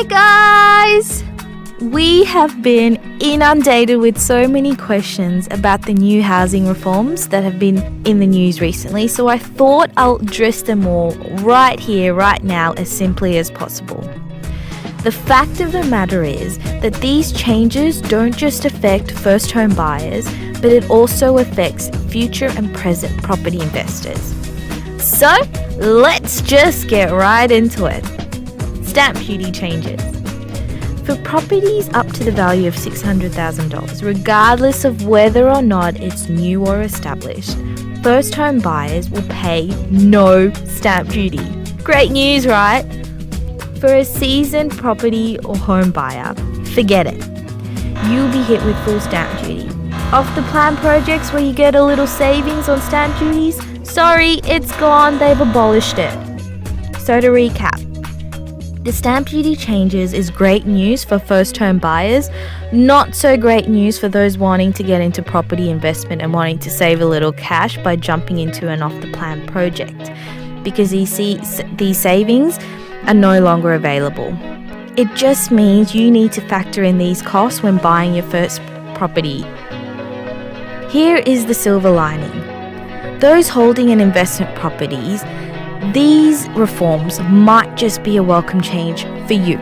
Hi guys! We have been inundated with so many questions about the new housing reforms that have been in the news recently, so I thought I'll address them all right here, right now, as simply as possible. The fact of the matter is that these changes don't just affect first home buyers, but it also affects future and present property investors. So, let's just get right into it. Stamp duty changes. For properties up to the value of $600,000, regardless of whether or not it's new or established, first home buyers will pay no stamp duty. Great news, right? For a seasoned property or home buyer, forget it. You'll be hit with full stamp duty. Off the plan projects where you get a little savings on stamp duties, sorry, it's gone, they've abolished it. So to recap, the stamp duty changes is great news for first home buyers, not so great news for those wanting to get into property investment and wanting to save a little cash by jumping into an off-the-plan project, because these savings are no longer available. It just means you need to factor in these costs when buying your first property. Here is the silver lining. Those holding an investment properties, these reforms might just be a welcome change for you.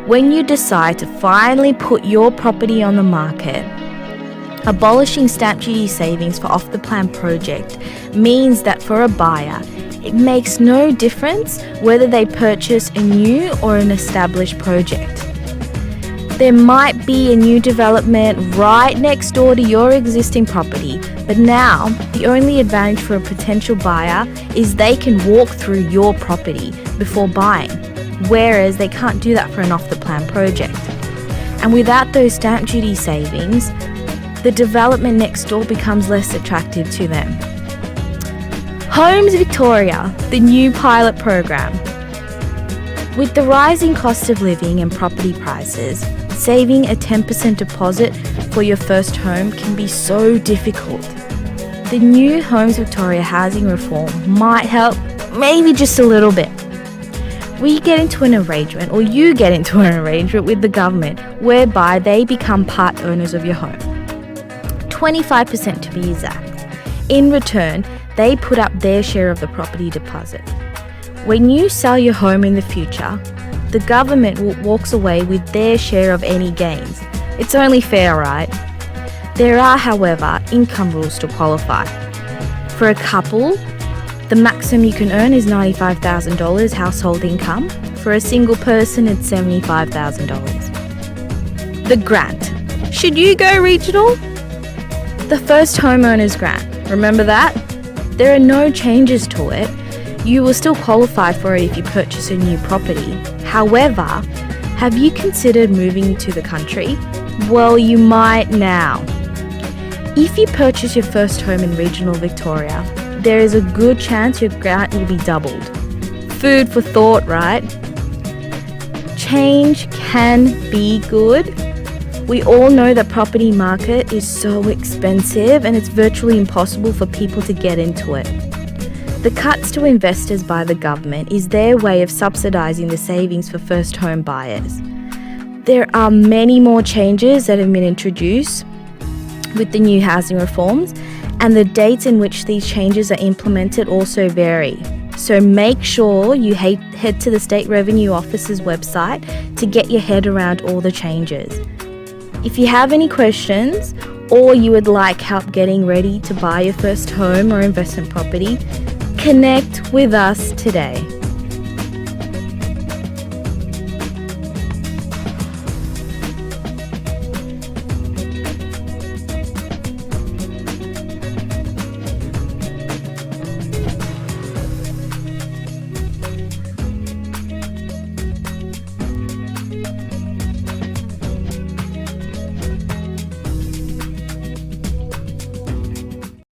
When you decide to finally put your property on the market, abolishing stamp duty savings for off-the-plan project means that for a buyer, it makes no difference whether they purchase a new or an established project. There might be a new development right next door to your existing property, but now the only advantage for a potential buyer is they can walk through your property before buying, whereas they can't do that for an off-the-plan project. And without those stamp duty savings, the development next door becomes less attractive to them. Homes Victoria, the new pilot program. With the rising cost of living and property prices, saving a 10% deposit for your first home can be so difficult. The new Homes Victoria housing reform might help, maybe just a little bit. We get into an arrangement, or you get into an arrangement with the government, whereby they become part owners of your home. 25% to be exact. In return, they put up their share of the property deposit. When you sell your home in the future, the government walks away with their share of any gains. It's only fair, right? There are, however, income rules to qualify. For a couple, the maximum you can earn is $95,000 household income. For a single person, it's $75,000. The grant. Should you go regional? The first homeowner's grant. Remember that? There are no changes to it. You will still qualify for it if you purchase a new property. However, have you considered moving to the country? Well, you might now. If you purchase your first home in regional Victoria, there is a good chance your grant will be doubled. Food for thought, right? Change can be good. We all know the property market is so expensive and it's virtually impossible for people to get into it. The cuts to investors by the government is their way of subsidising the savings for first home buyers. There are many more changes that have been introduced with the new housing reforms, and the dates in which these changes are implemented also vary. So make sure you head to the State Revenue Office's website to get your head around all the changes. If you have any questions, or you would like help getting ready to buy your first home or investment property, connect with us today.